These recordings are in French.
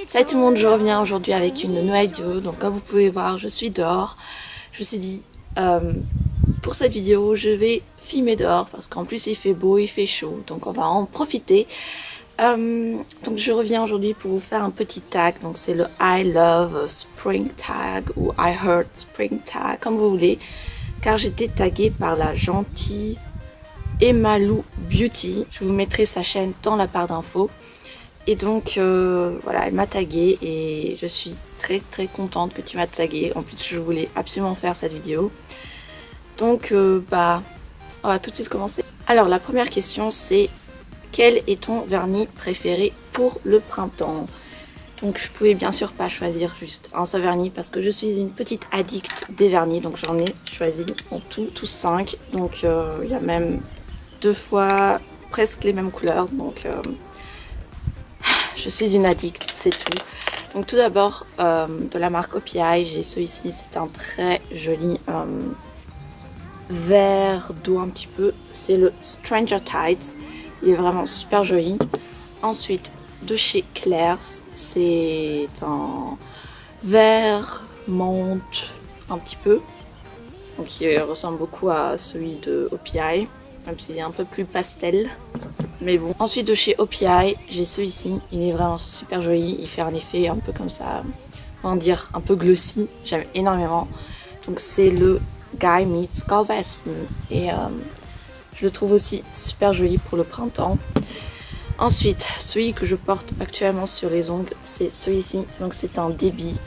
Salut tout le monde, je reviens aujourd'hui avec une nouvelle vidéo. Donc comme vous pouvez voir, je suis dehors. Je me suis dit, pour cette vidéo, je vais filmer dehors parce qu'en plus il fait beau, il fait chaud. Donc on va en profiter. Donc je reviens aujourd'hui pour vous faire un petit tag. Donc c'est le I love spring tag ou I heart spring tag, comme vous voulez. Car j'étais taguée par la gentille Emalou Beauty. Je vous mettrai sa chaîne dans la barre d'infos. Et donc voilà, elle m'a taguée et je suis très contente que tu m'as taguée. En plus je voulais absolument faire cette vidéo. Donc on va tout de suite commencer. Alors la première question c'est: quel est ton vernis préféré pour le printemps? Donc je pouvais bien sûr pas choisir juste un seul vernis parce que je suis une petite addict des vernis. Donc j'en ai choisi en tout 5. Donc il y a même 2 fois presque les mêmes couleurs. Donc je suis une addict, c'est tout. Donc tout d'abord, de la marque OPI, j'ai celui-ci, c'est un très joli vert d'eau un petit peu. C'est le Stranger Tides, il est vraiment super joli. Ensuite, de chez Claire's, c'est un vert menthe un petit peu. Donc il ressemble beaucoup à celui de OPI, même s'il est un peu plus pastel. Mais bon. Ensuite de chez OPI, j'ai celui-ci. Il est vraiment super joli. Il fait un effet un peu comme ça, comment dire, un peu glossy. J'aime énormément. Donc c'est le Guy Meets Galveston. Et je le trouve aussi super joli pour le printemps. Ensuite, celui que je porte actuellement sur les ongles, c'est celui-ci. Donc c'est un débit.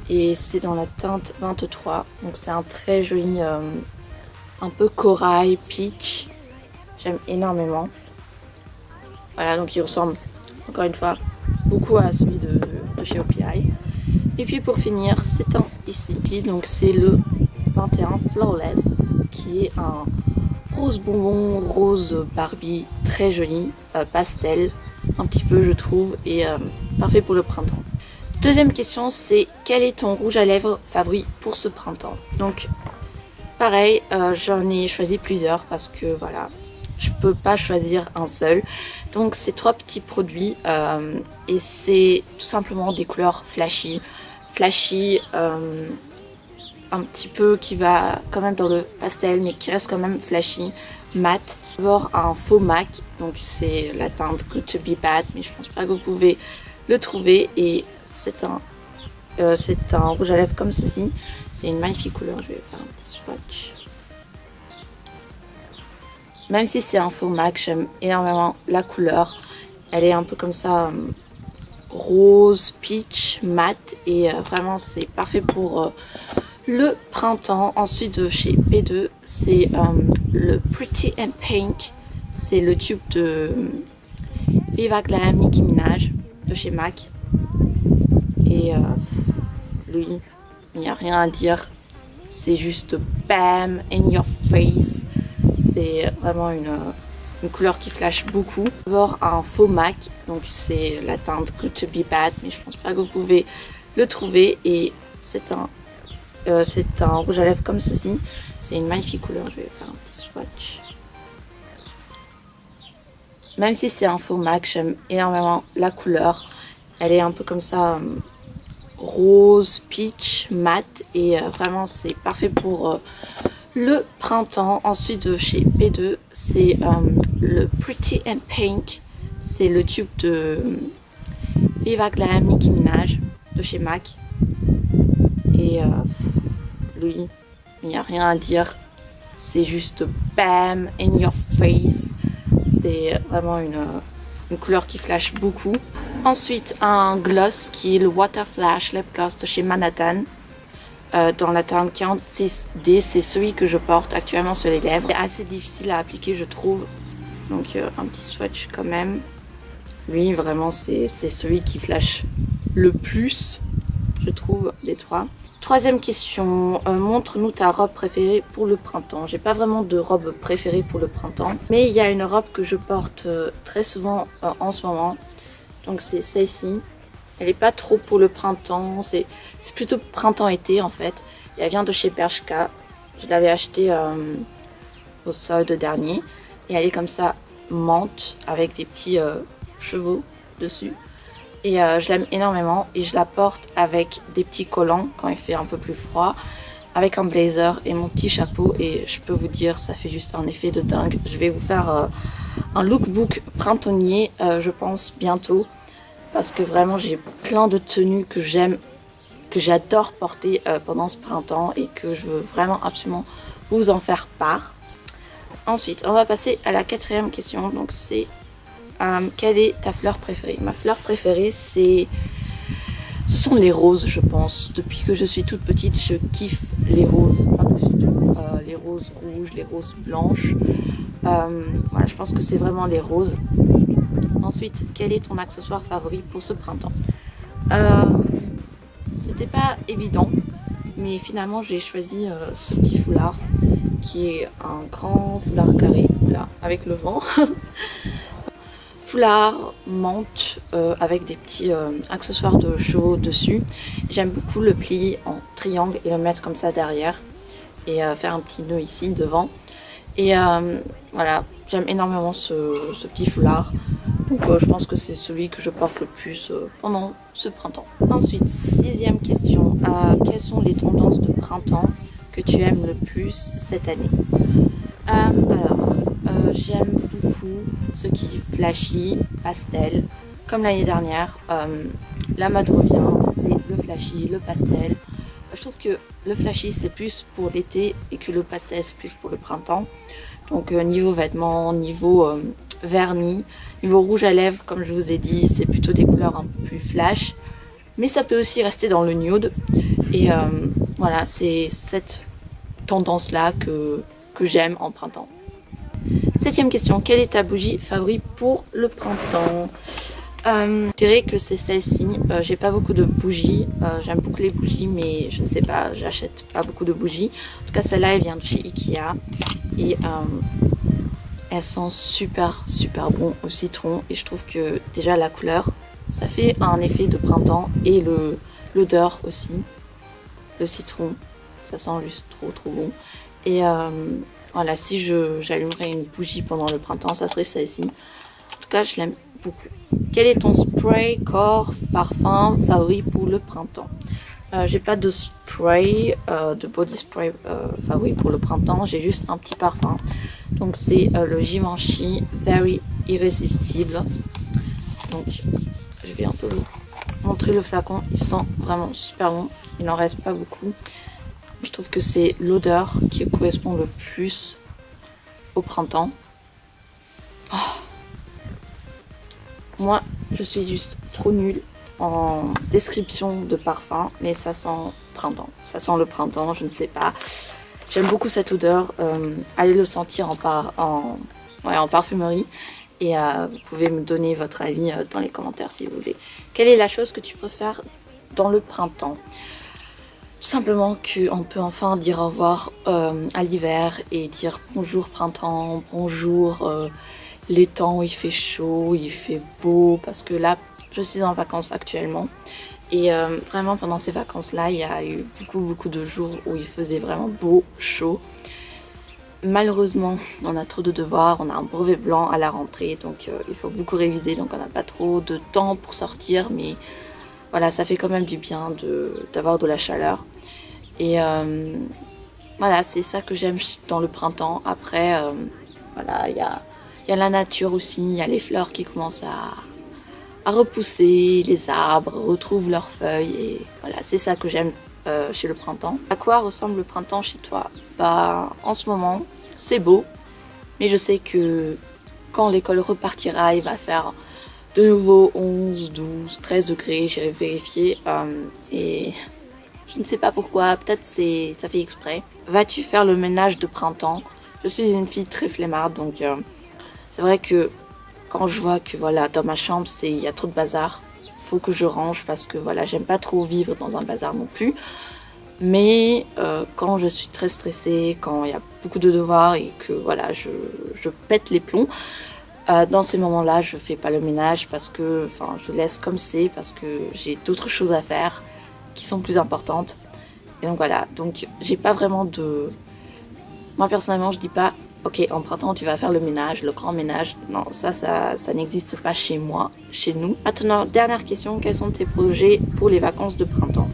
Et c'est dans la teinte 23. Donc c'est un très joli, un peu corail, peach. J'aime énormément. Voilà, donc il ressemble, encore une fois, beaucoup à celui de chez OPI. Et puis pour finir, c'est un ici. Donc c'est le 21 Flawless, qui est un rose bonbon, rose Barbie, très joli, pastel, un petit peu je trouve, et parfait pour le printemps. Deuxième question, c'est: quel est ton rouge à lèvres favori pour ce printemps? Donc pareil, j'en ai choisi plusieurs parce que voilà, je peux pas choisir un seul. Donc c'est 3 petits produits et c'est tout simplement des couleurs flashy, un petit peu qui va quand même dans le pastel mais qui reste quand même flashy, mat. D'abord un faux MAC, donc c'est la teinte Good to Be Bad, mais je pense pas que vous pouvez le trouver. Et c'est un rouge à lèvres comme ceci. C'est une magnifique couleur, je vais faire un petit swatch. Même si c'est un faux MAC, j'aime énormément la couleur. Elle est un peu comme ça, rose, peach, mat. Et vraiment, c'est parfait pour le printemps. Ensuite, de chez P2, c'est le Pretty and Pink. C'est le tube de Viva Glam Nicki Minaj de chez MAC. Et lui, il n'y a rien à dire. C'est juste bam, in your face. C'est vraiment une couleur qui flash beaucoup. D'abord un faux MAC, donc c'est la teinte Good to Be Bad, mais je pense pas que vous pouvez le trouver. Et c'est un rouge à lèvres comme ceci. C'est une magnifique couleur, je vais faire un petit swatch. Même si c'est un faux MAC, j'aime énormément la couleur. Elle est un peu comme ça, rose, peach, mat. Et vraiment c'est parfait pour le printemps. Ensuite de chez P2, c'est le Pretty and Pink. C'est le tube de Viva Glam Nicki Minaj de chez MAC. Et lui, il n'y a rien à dire. C'est juste bam, in your face. C'est vraiment une couleur qui flash beaucoup. Ensuite, un gloss qui est le Water Flash Lip Gloss de chez Manhattan. Dans la teinte 46D, c'est celui que je porte actuellement sur les lèvres. C'est assez difficile à appliquer, je trouve. Donc un petit swatch quand même. Lui, vraiment, c'est celui qui flash le plus, je trouve, des 3. Troisième question, montre-nous ta robe préférée pour le printemps. J'ai pas vraiment de robe préférée pour le printemps, mais il y a une robe que je porte très souvent en ce moment. Donc c'est celle-ci. Elle est pas trop pour le printemps, c'est plutôt printemps-été en fait. Et elle vient de chez Bershka. Je l'avais achetée au solde dernier. Et elle est comme ça, menthe, avec des petits chevaux dessus. Et je l'aime énormément et je la porte avec des petits collants quand il fait un peu plus froid, avec un blazer et mon petit chapeau, et je peux vous dire ça fait juste un effet de dingue. Je vais vous faire un lookbook printanier je pense bientôt, parce que vraiment j'ai plein de tenues que j'aime, que j'adore porter pendant ce printemps et que je veux vraiment absolument vous en faire part. Ensuite on va passer à la quatrième question, donc c'est quelle est ta fleur préférée? Ma fleur préférée ce sont les roses, je pense. Depuis que je suis toute petite, je kiffe les roses, par-dessus tout. Les roses rouges, les roses blanches. Voilà, je pense que c'est vraiment les roses. Ensuite, quel est ton accessoire favori pour ce printemps? C'était pas évident, mais finalement j'ai choisi ce petit foulard, qui est un grand foulard carré, là, avec le vent. Foulard, menthe, avec des petits accessoires de chevaux dessus. J'aime beaucoup le plier en triangle et le mettre comme ça derrière, et faire un petit nœud ici devant. Et voilà, j'aime énormément ce petit foulard. Donc je pense que c'est celui que je porte le plus pendant ce printemps. Ensuite, sixième question. Quelles sont les tendances de printemps que tu aimes le plus cette année? Alors, j'aime beaucoup ce qui est flashy, pastel. Comme l'année dernière, la mode revient, c'est le flashy, le pastel. Je trouve que le flashy c'est plus pour l'été et que le pastel c'est plus pour le printemps. Donc niveau vêtements, niveau vernis, niveau rouge à lèvres, comme je vous ai dit, c'est plutôt des couleurs un peu plus flash. Mais ça peut aussi rester dans le nude. Et voilà, c'est cette tendance-là que j'aime en printemps. Septième question, quelle est ta bougie favorite pour le printemps? Je dirais que c'est celle-ci. J'ai pas beaucoup de bougies, j'aime beaucoup les bougies, mais je ne sais pas, j'achète pas beaucoup de bougies. En tout cas, celle-là, elle vient de chez Ikea et elle sent super bon au citron, et je trouve que déjà la couleur, ça fait un effet de printemps, et l'odeur aussi, le citron, ça sent juste trop bon. Et voilà, si j'allumerais une bougie pendant le printemps, ça serait celle-ci. En tout cas, je l'aime beaucoup. Quel est ton spray, corps, parfum favori pour le printemps? J'ai pas de spray, de body spray favori pour le printemps. J'ai juste un petit parfum. Donc c'est le Givenchy Very Irrésistible. Donc je vais un peu vous montrer le flacon. Il sent vraiment super bon. Il n'en reste pas beaucoup. Je trouve que c'est l'odeur qui correspond le plus au printemps. Oh. Moi, je suis juste trop nulle en description de parfum, mais ça sent printemps. Ça sent le printemps, je ne sais pas. J'aime beaucoup cette odeur. Allez le sentir en parfumerie. Et vous pouvez me donner votre avis dans les commentaires si vous voulez. Quelle est la chose que tu préfères dans le printemps? Tout simplement qu'on peut enfin dire au revoir à l'hiver et dire bonjour printemps, bonjour les temps où il fait chaud, il fait beau, parce que là je suis en vacances actuellement et vraiment pendant ces vacances là il y a eu beaucoup de jours où il faisait vraiment beau, chaud. Malheureusement on a trop de devoirs, on a un brevet blanc à la rentrée, donc il faut beaucoup réviser, donc on n'a pas trop de temps pour sortir, mais voilà, ça fait quand même du bien d'avoir de la chaleur. Et voilà, c'est ça que j'aime dans le printemps. Après, voilà, il y a la nature aussi, il y a les fleurs qui commencent à repousser, les arbres retrouvent leurs feuilles, et voilà, c'est ça que j'aime chez le printemps. À quoi ressemble le printemps chez toi? Bah, en ce moment, c'est beau, mais je sais que quand l'école repartira, il va faire de nouveau 11, 12, 13 degrés, j'irai vérifier, et je ne sais pas pourquoi, peut-être ça fait exprès. Vas-tu faire le ménage de printemps? Je suis une fille très flemmarde, donc c'est vrai que quand je vois que voilà, dans ma chambre il y a trop de bazar, faut que je range, parce que voilà, j'aime pas trop vivre dans un bazar non plus. Mais quand je suis très stressée, quand il y a beaucoup de devoirs et que voilà, je pète les plombs, dans ces moments-là, je fais pas le ménage, parce que, enfin, je laisse comme c'est, parce que j'ai d'autres choses à faire qui sont plus importantes. Et donc voilà, donc j'ai pas vraiment de... Moi personnellement, je dis pas Ok, en printemps, tu vas faire le ménage, le grand ménage. Non, ça n'existe pas chez moi, chez nous. Maintenant, dernière question, quels sont tes projets pour les vacances de printemps?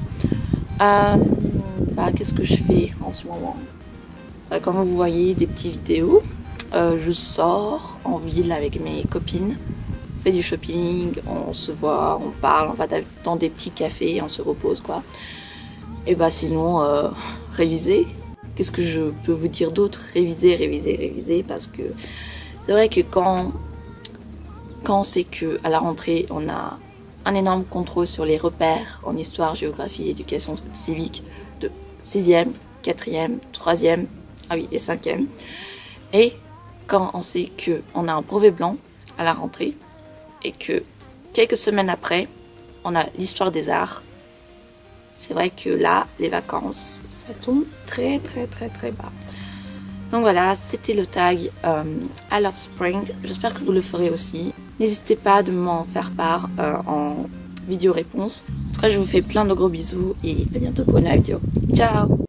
Qu'est-ce que je fais en ce moment? Comme vous voyez, des petites vidéos. Je sors en ville avec mes copines. On fait du shopping, on se voit, on parle, on va dans des petits cafés, on se repose, quoi. Et sinon, réviser. Qu'est-ce que je peux vous dire d'autre? Réviser, parce que c'est vrai que quand on sait qu'à la rentrée, on a un énorme contrôle sur les repères en histoire, géographie, éducation civique de 6e, 4e, 3e, et 5e. Et quand on sait qu'on a un brevet blanc à la rentrée et que quelques semaines après, on a l'histoire des arts, c'est vrai que là, les vacances, ça tombe très bas. Donc voilà, c'était le tag I Love Spring. J'espère que vous le ferez aussi. N'hésitez pas de m'en faire part en vidéo réponse. En tout cas, je vous fais plein de gros bisous et à bientôt pour une nouvelle vidéo. Ciao!